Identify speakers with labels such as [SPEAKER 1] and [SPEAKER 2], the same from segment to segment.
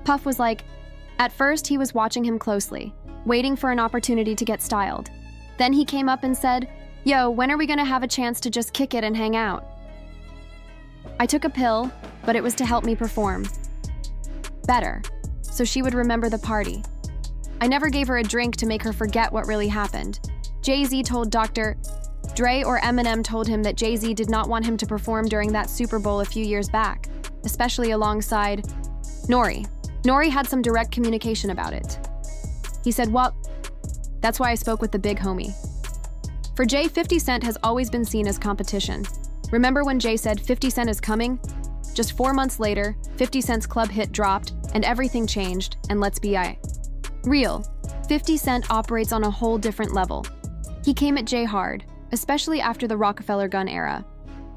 [SPEAKER 1] Puff was like, at first he was watching him closely, waiting for an opportunity to get styled. Then he came up and said, "Yo, when are we gonna have a chance to just kick it and hang out?" I took a pill, but it was to help me perform better, so she would remember the party. I never gave her a drink to make her forget what really happened. Jay-Z told Dr. Dre or Eminem told him that Jay-Z did not want him to perform during that Super Bowl a few years back, especially alongside Nori. Nori had some direct communication about it. He said, "Well, that's why I spoke with the big homie." For Jay, 50 Cent has always been seen as competition. Remember when Jay said 50 Cent is coming? Just 4 months later, 50 Cent's club hit dropped, and everything changed, and let's be real. 50 Cent operates on a whole different level. He came at Jay hard, especially after the Rockefeller gun era.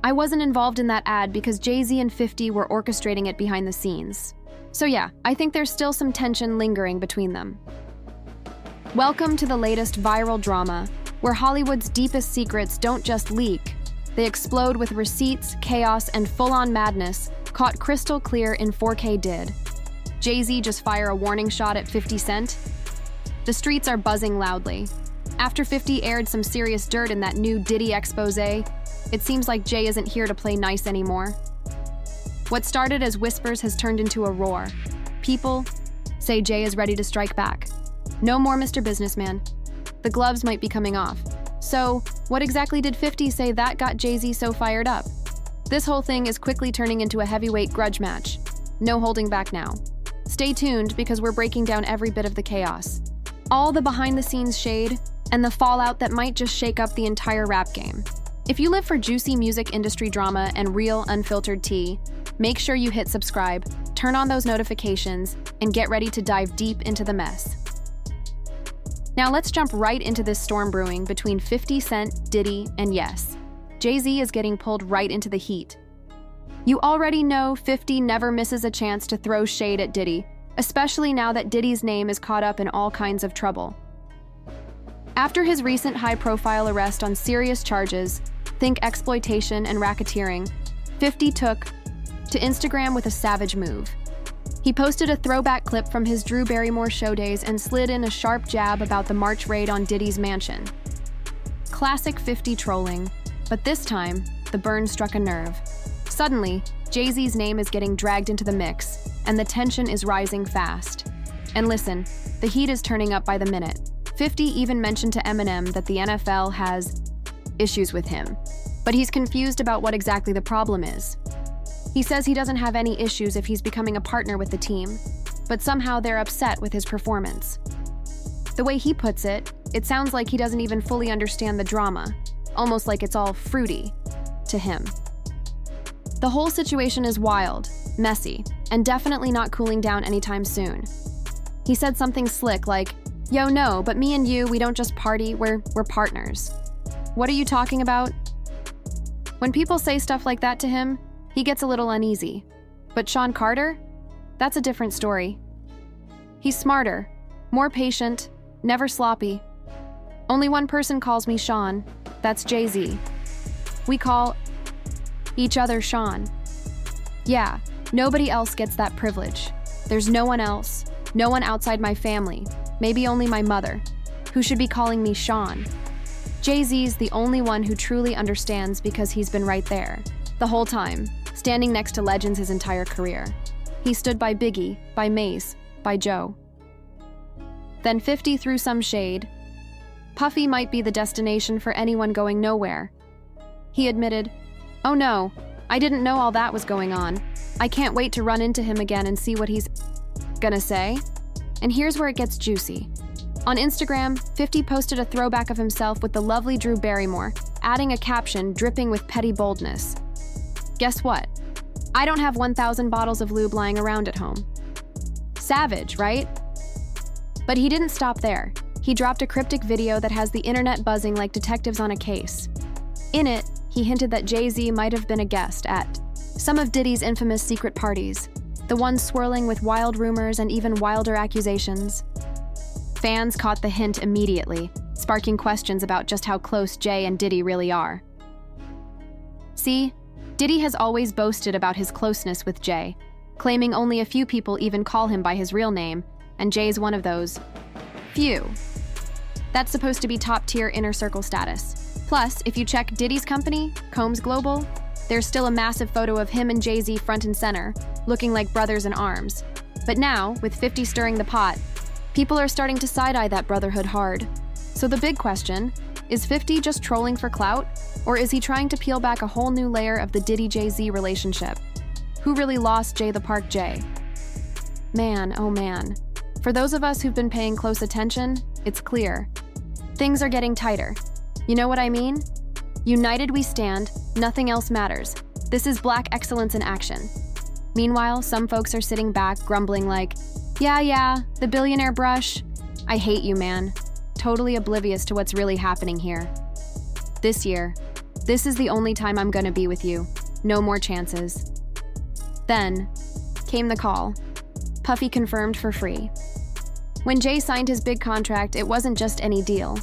[SPEAKER 1] I wasn't involved in that ad because Jay-Z and 50 were orchestrating it behind the scenes. So yeah, I think there's still some tension lingering between them. Welcome to the latest viral drama, where Hollywood's deepest secrets don't just leak. They explode with receipts, chaos, and full-on madness, caught crystal clear in 4K Did. Jay-Z just fire a warning shot at 50 Cent? The streets are buzzing loudly. After 50 aired some serious dirt in that new Diddy expose, it seems like Jay isn't here to play nice anymore. What started as whispers has turned into a roar. People say Jay is ready to strike back. No more Mr. Businessman. The gloves might be coming off. So, what exactly did 50 say that got Jay-Z so fired up? This whole thing is quickly turning into a heavyweight grudge match. No holding back now. Stay tuned because we're breaking down every bit of the chaos. All the behind-the-scenes shade, and the fallout that might just shake up the entire rap game. If you live for juicy music industry drama and real unfiltered tea, make sure you hit subscribe, turn on those notifications, and get ready to dive deep into the mess. Now let's jump right into this storm brewing between 50 Cent, Diddy, and yes, Jay-Z is getting pulled right into the heat. You already know 50 never misses a chance to throw shade at Diddy, especially now that Diddy's name is caught up in all kinds of trouble. After his recent high-profile arrest on serious charges, think exploitation and racketeering, 50 took to Instagram with a savage move. He posted a throwback clip from his Drew Barrymore show days and slid in a sharp jab about the March raid on Diddy's mansion. Classic 50 trolling, but this time, the burn struck a nerve. Suddenly, Jay-Z's name is getting dragged into the mix, and the tension is rising fast. And listen, the heat is turning up by the minute. 50 even mentioned to Eminem that the NFL has issues with him, but he's confused about what exactly the problem is. He says he doesn't have any issues if he's becoming a partner with the team, but somehow they're upset with his performance. The way he puts it, it sounds like he doesn't even fully understand the drama, almost like it's all fruity to him. The whole situation is wild, messy, and definitely not cooling down anytime soon. He said something slick like, "Yo, no, but me and you, we don't just party, we're partners." What are you talking about? When people say stuff like that to him, he gets a little uneasy. But Sean Carter? That's a different story. He's smarter, more patient, never sloppy. Only one person calls me Sean, that's Jay-Z. We call each other Sean. Yeah, nobody else gets that privilege. There's no one else, no one outside my family, maybe only my mother, who should be calling me Sean. Jay-Z's the only one who truly understands because he's been right there, the whole time, standing next to legends his entire career. He stood by Biggie, by Mace, by Joe. Then 50 threw some shade. Puffy might be the destination for anyone going nowhere. He admitted, "Oh no, I didn't know all that was going on. I can't wait to run into him again and see what he's gonna say." And here's where it gets juicy. On Instagram, 50 posted a throwback of himself with the lovely Drew Barrymore, adding a caption dripping with petty boldness. Guess what? I don't have 1,000 bottles of lube lying around at home. Savage, right? But he didn't stop there. He dropped a cryptic video that has the internet buzzing like detectives on a case. In it, he hinted that Jay-Z might have been a guest at some of Diddy's infamous secret parties, the ones swirling with wild rumors and even wilder accusations. Fans caught the hint immediately, sparking questions about just how close Jay and Diddy really are. See, Diddy has always boasted about his closeness with Jay, claiming only a few people even call him by his real name, and Jay's one of those few. That's supposed to be top-tier inner circle status. Plus, if you check Diddy's company, Combs Global, there's still a massive photo of him and Jay-Z front and center, looking like brothers in arms. But now, with 50 stirring the pot, people are starting to side-eye that brotherhood hard. So the big question, is 50 just trolling for clout, or is he trying to peel back a whole new layer of the Diddy-Jay-Z relationship? Who really lost Jay the Park Jay? Man, oh man. For those of us who've been paying close attention, it's clear. Things are getting tighter. You know what I mean? United we stand, nothing else matters. This is Black excellence in action. Meanwhile, some folks are sitting back, grumbling like, yeah, the billionaire brush. I hate you, man. Totally oblivious to what's really happening here. This year, this is the only time I'm gonna be with you. No more chances. Then came the call. Puffy confirmed for free. When Jay signed his big contract, it wasn't just any deal.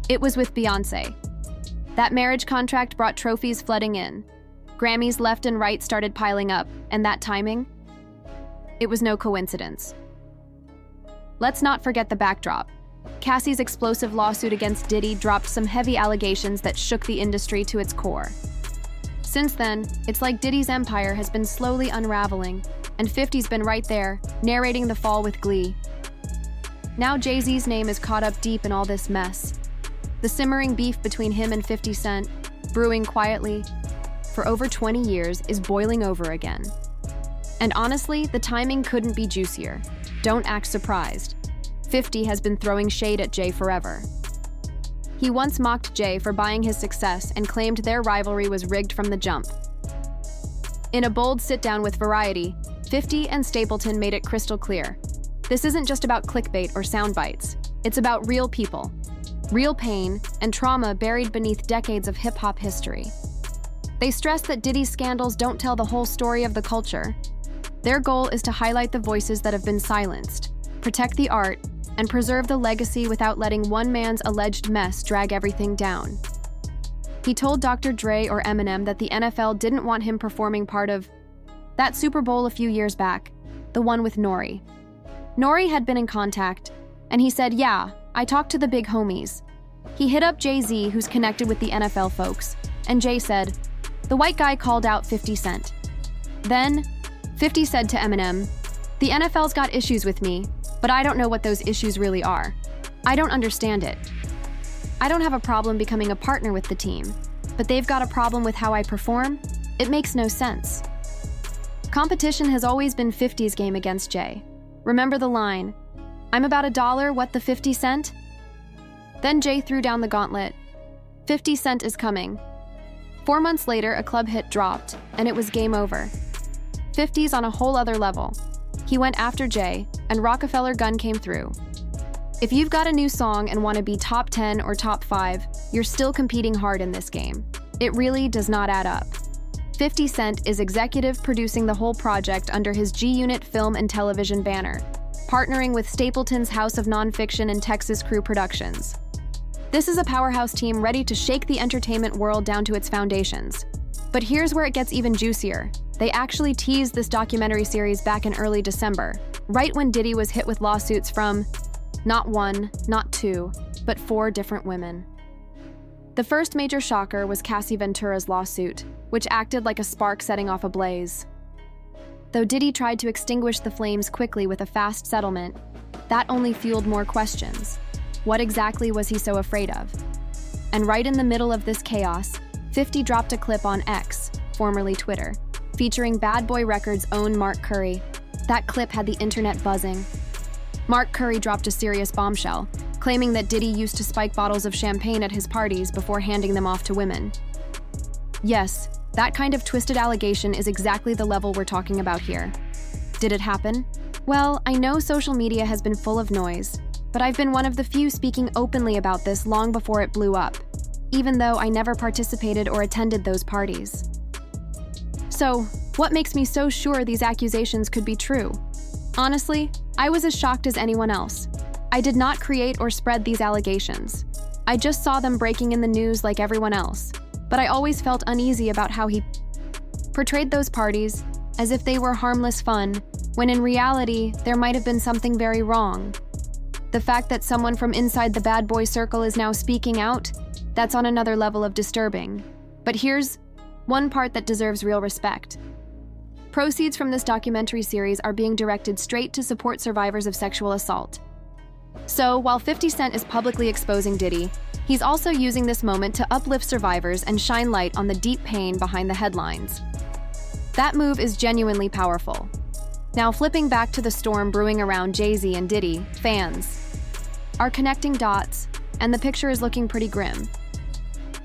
[SPEAKER 1] It was with Beyoncé. That marriage contract brought trophies flooding in. Grammys left and right started piling up, and that timing? It was no coincidence. Let's not forget the backdrop. Cassie's explosive lawsuit against Diddy dropped some heavy allegations that shook the industry to its core. Since then, it's like Diddy's empire has been slowly unraveling, and 50's been right there, narrating the fall with glee. Now Jay-Z's name is caught up deep in all this mess. The simmering beef between him and 50 Cent, brewing quietly for over 20 years, is boiling over again. And honestly, the timing couldn't be juicier. Don't act surprised. 50 has been throwing shade at Jay forever. He once mocked Jay for buying his success and claimed their rivalry was rigged from the jump. In a bold sit-down with Variety, 50 and Stapleton made it crystal clear. This isn't just about clickbait or sound bites. It's about real people, real pain, and trauma buried beneath decades of hip-hop history. They stress that Diddy's scandals don't tell the whole story of the culture. Their goal is to highlight the voices that have been silenced, protect the art, and preserve the legacy without letting one man's alleged mess drag everything down. He told Dr. Dre or Eminem that the NFL didn't want him performing part of that Super Bowl a few years back, the one with Nori. Nori had been in contact, and he said, yeah, I talked to the big homies. He hit up Jay-Z, who's connected with the NFL folks, and Jay said, the white guy called out 50 Cent. Then, 50 said to Eminem, the NFL's got issues with me, but I don't know what those issues really are. I don't understand it. I don't have a problem becoming a partner with the team, but they've got a problem with how I perform? It makes no sense. Competition has always been 50's game against Jay. Remember the line, I'm about $1, what the 50 Cent? Then Jay threw down the gauntlet. 50 Cent is coming. 4 months later, a club hit dropped, and it was game over. 50's on a whole other level. He went after Jay, and Rockefeller Gun came through. If you've got a new song and want to be top 10 or top 5, you're still competing hard in this game. It really does not add up. 50 Cent is executive producing the whole project under his G-Unit Film and Television banner, partnering with Stapleton's House of Nonfiction and Texas Crew Productions. This is a powerhouse team ready to shake the entertainment world down to its foundations. But here's where it gets even juicier. They actually teased this documentary series back in early December, right when Diddy was hit with lawsuits from not 1, not 2, but 4 different women. The first major shocker was Cassie Ventura's lawsuit, which acted like a spark setting off a blaze. Though Diddy tried to extinguish the flames quickly with a fast settlement, that only fueled more questions. What exactly was he so afraid of? And right in the middle of this chaos, 50 dropped a clip on X, formerly Twitter, featuring Bad Boy Records' own Mark Curry. That clip had the internet buzzing. Mark Curry dropped a serious bombshell, claiming that Diddy used to spike bottles of champagne at his parties before handing them off to women. Yes, that kind of twisted allegation is exactly the level we're talking about here. Did it happen? Well, I know social media has been full of noise, but I've been one of the few speaking openly about this long before it blew up, even though I never participated or attended those parties. So, what makes me so sure these accusations could be true? Honestly, I was as shocked as anyone else. I did not create or spread these allegations. I just saw them breaking in the news like everyone else, but I always felt uneasy about how he portrayed those parties, as if they were harmless fun, when in reality, there might have been something very wrong. The fact that someone from inside the bad boy circle is now speaking out, that's on another level of disturbing. But here's one part that deserves real respect. Proceeds from this documentary series are being directed straight to support survivors of sexual assault. So, while 50 Cent is publicly exposing Diddy, he's also using this moment to uplift survivors and shine light on the deep pain behind the headlines. That move is genuinely powerful. Now, flipping back to the storm brewing around Jay-Z and Diddy, fans are connecting dots, and the picture is looking pretty grim.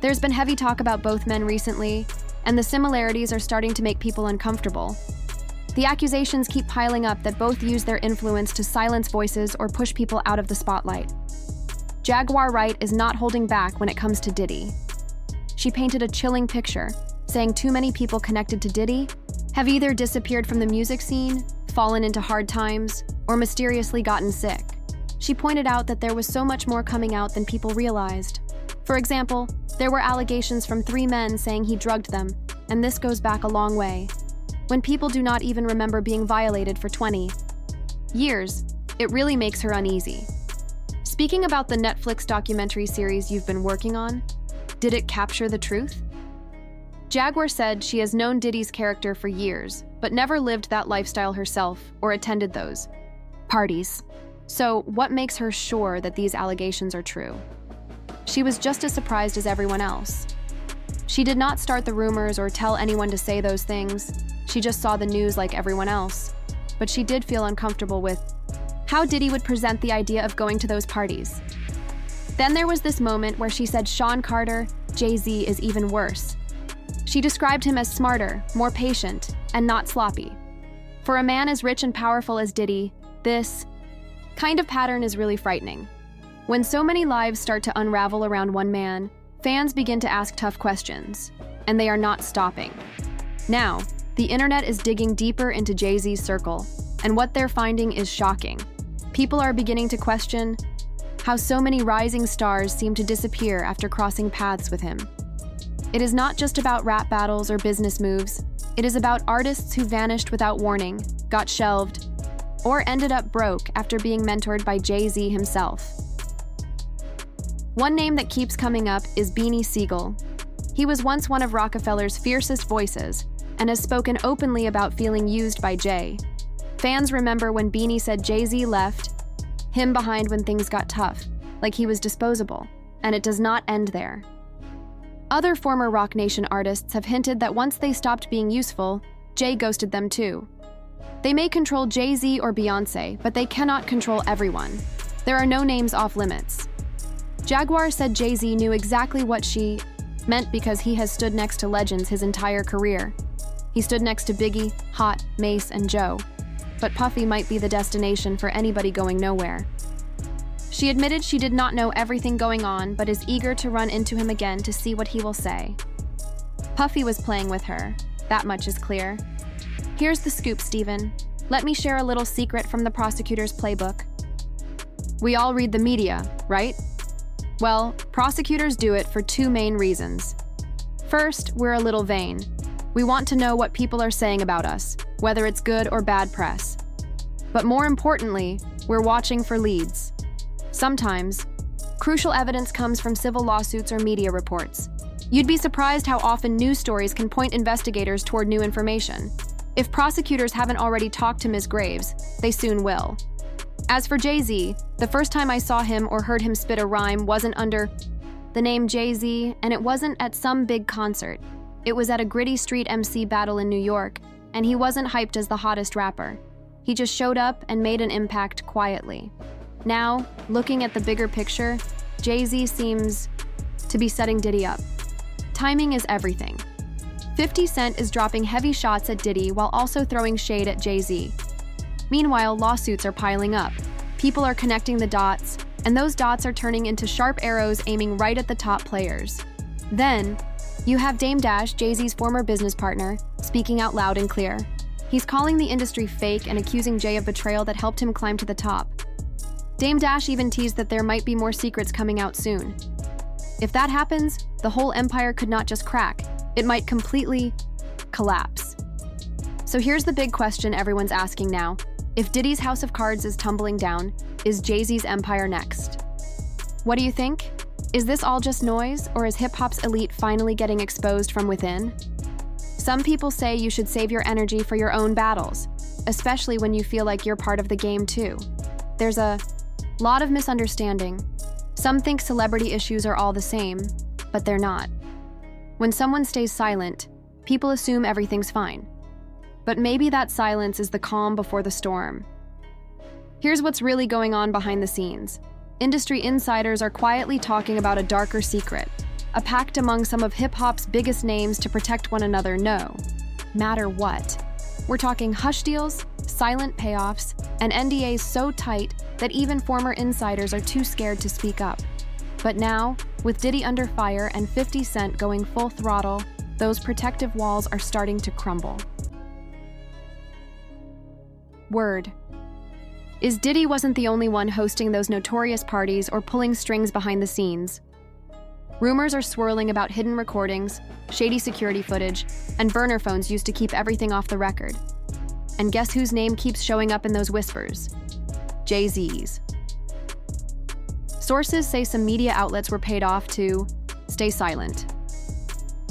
[SPEAKER 1] There's been heavy talk about both men recently, and the similarities are starting to make people uncomfortable. The accusations keep piling up that both use their influence to silence voices or push people out of the spotlight. Jaguar Wright is not holding back when it comes to Diddy. She painted a chilling picture, saying too many people connected to Diddy have either disappeared from the music scene, fallen into hard times, or mysteriously gotten sick. She pointed out that there was so much more coming out than people realized. For example, there were allegations from 3 men saying he drugged them, and this goes back a long way. When people do not even remember being violated for 20 years, it really makes her uneasy. Speaking about the Netflix documentary series you've been working on, did it capture the truth? Jaguar said she has known Diddy's character for years, but never lived that lifestyle herself or attended those parties. So, what makes her sure that these allegations are true? She was just as surprised as everyone else. She did not start the rumors or tell anyone to say those things. She just saw the news like everyone else. But she did feel uncomfortable with how Diddy would present the idea of going to those parties. Then there was this moment where she said Sean Carter, Jay-Z, is even worse. She described him as smarter, more patient, and not sloppy. For a man as rich and powerful as Diddy, this kind of pattern is really frightening. When so many lives start to unravel around one man, fans begin to ask tough questions, and they are not stopping. Now, the internet is digging deeper into Jay-Z's circle, and what they're finding is shocking. People are beginning to question how so many rising stars seem to disappear after crossing paths with him. It is not just about rap battles or business moves. It is about artists who vanished without warning, got shelved, or ended up broke after being mentored by Jay-Z himself. One name that keeps coming up is Beanie Siegel. He was once one of Rockefeller's fiercest voices and has spoken openly about feeling used by Jay. Fans remember when Beanie said Jay-Z left him behind when things got tough, like he was disposable, and it does not end there. Other former Roc Nation artists have hinted that once they stopped being useful, Jay ghosted them too. They may control Jay-Z or Beyonce, but they cannot control everyone. There are no names off limits. Jaguar said Jay-Z knew exactly what she meant because he has stood next to legends his entire career. He stood next to Biggie, Hot, Mace, and Joe. But Puffy might be the destination for anybody going nowhere. She admitted she did not know everything going on, but is eager to run into him again to see what he will say. Puffy was playing with her. That much is clear. Here's the scoop, Steven. Let me share a little secret from the prosecutor's playbook. We all read the media, right? Well, prosecutors do it for 2 main reasons. First, we're a little vain. We want to know what people are saying about us, whether it's good or bad press. But more importantly, we're watching for leads. Sometimes, crucial evidence comes from civil lawsuits or media reports. You'd be surprised how often news stories can point investigators toward new information. If prosecutors haven't already talked to Ms. Graves, they soon will. As for Jay-Z, the first time I saw him or heard him spit a rhyme wasn't under the name Jay-Z, and it wasn't at some big concert. It was at a gritty street MC battle in New York, and he wasn't hyped as the hottest rapper. He just showed up and made an impact quietly. Now, looking at the bigger picture, Jay-Z seems to be setting Diddy up. Timing is everything. 50 Cent is dropping heavy shots at Diddy while also throwing shade at Jay-Z. Meanwhile, lawsuits are piling up. People are connecting the dots, and those dots are turning into sharp arrows aiming right at the top players. Then, you have Dame Dash, Jay-Z's former business partner, speaking out loud and clear. He's calling the industry fake and accusing Jay of betrayal that helped him climb to the top. Dame Dash even teased that there might be more secrets coming out soon. If that happens, the whole empire could not just crack, it might completely collapse. So here's the big question everyone's asking now. If Diddy's house of cards is tumbling down, is Jay-Z's empire next? What do you think? Is this all just noise, or is hip-hop's elite finally getting exposed from within? Some people say you should save your energy for your own battles, especially when you feel like you're part of the game too. There's a lot of misunderstanding. Some think celebrity issues are all the same, but they're not. When someone stays silent, people assume everything's fine. But maybe that silence is the calm before the storm. Here's what's really going on behind the scenes. Industry insiders are quietly talking about a darker secret, a pact among some of hip-hop's biggest names to protect one another no matter what. We're talking hush deals, silent payoffs, and NDAs so tight that even former insiders are too scared to speak up. But now, with Diddy under fire and 50 Cent going full throttle, those protective walls are starting to crumble. Word. Is Diddy wasn't the only one hosting those notorious parties or pulling strings behind the scenes. Rumors are swirling about hidden recordings, shady security footage, and burner phones used to keep everything off the record. And guess whose name keeps showing up in those whispers? Jay-Z's. Sources say some media outlets were paid off to stay silent.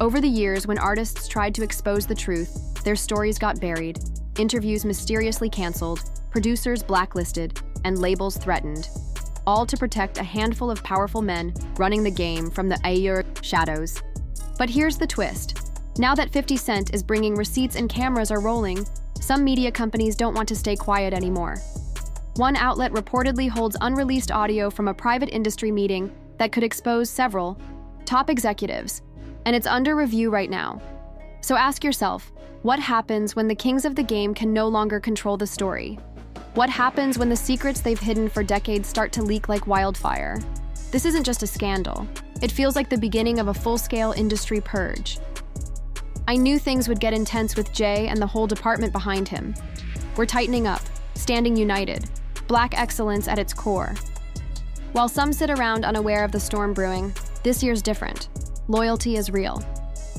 [SPEAKER 1] Over the years, when artists tried to expose the truth, their stories got buried, interviews mysteriously canceled, producers blacklisted, and labels threatened, all to protect a handful of powerful men running the game from the shadows. But here's the twist. Now that 50 Cent is bringing receipts and cameras are rolling, some media companies don't want to stay quiet anymore. One outlet reportedly holds unreleased audio from a private industry meeting that could expose several top executives, and it's under review right now. So ask yourself, what happens when the kings of the game can no longer control the story? What happens when the secrets they've hidden for decades start to leak like wildfire? This isn't just a scandal. It feels like the beginning of a full-scale industry purge. I knew things would get intense with Jay and the whole department behind him. We're tightening up, standing united, black excellence at its core. While some sit around unaware of the storm brewing, this year's different. Loyalty is real.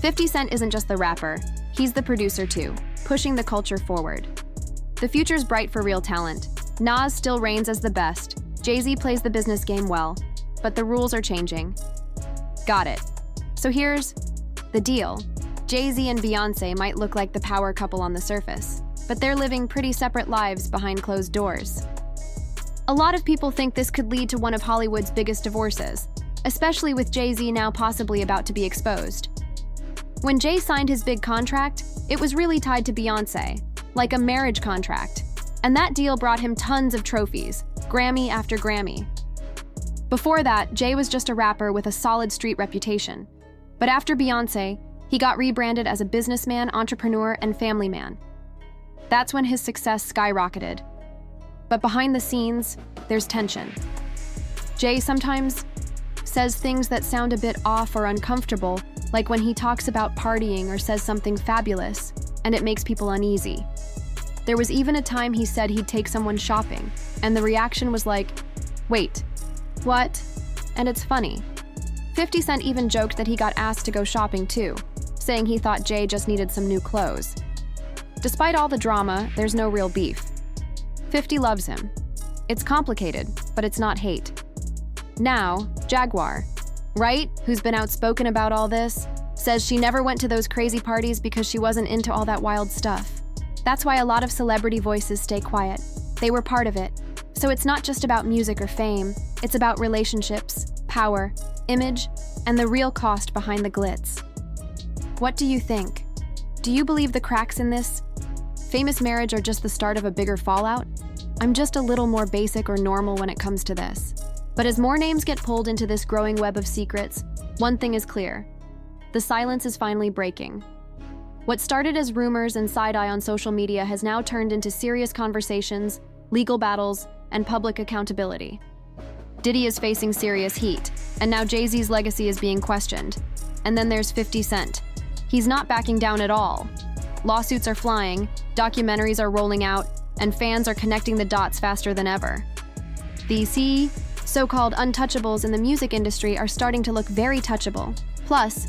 [SPEAKER 1] 50 Cent isn't just the rapper, he's the producer too, pushing the culture forward. The future's bright for real talent. Nas still reigns as the best, Jay-Z plays the business game well, but the rules are changing. Got it. So here's the deal. Jay-Z and Beyoncé might look like the power couple on the surface, but they're living pretty separate lives behind closed doors. A lot of people think this could lead to one of Hollywood's biggest divorces, especially with Jay-Z now possibly about to be exposed. When Jay signed his big contract, it was really tied to Beyoncé, like a marriage contract, and that deal brought him tons of trophies, Grammy after Grammy. Before that, Jay was just a rapper with a solid street reputation. But after Beyoncé, he got rebranded as a businessman, entrepreneur, and family man. That's when his success skyrocketed. But behind the scenes, there's tension. Jay sometimes says things that sound a bit off or uncomfortable, like when he talks about partying or says something fabulous, and it makes people uneasy. There was even a time he said he'd take someone shopping, and the reaction was like, "Wait, what?" And it's funny. 50 Cent even joked that he got asked to go shopping too, saying he thought Jay just needed some new clothes. Despite all the drama, there's no real beef. 50 loves him. It's complicated, but it's not hate. Now, Jaguar, right, who's been outspoken about all this, says she never went to those crazy parties because she wasn't into all that wild stuff. That's why a lot of celebrity voices stay quiet. They were part of it. So it's not just about music or fame, it's about relationships, power, image, and the real cost behind the glitz. What do you think? Do you believe the cracks in this famous marriage are just the start of a bigger fallout? I'm just a little more basic or normal when it comes to this. But as more names get pulled into this growing web of secrets, one thing is clear. The silence is finally breaking. What started as rumors and side-eye on social media has now turned into serious conversations, legal battles, and public accountability. Diddy is facing serious heat, and now Jay-Z's legacy is being questioned. And then there's 50 Cent. He's not backing down at all. Lawsuits are flying, documentaries are rolling out, and fans are connecting the dots faster than ever. These so-called untouchables in the music industry are starting to look very touchable. Plus,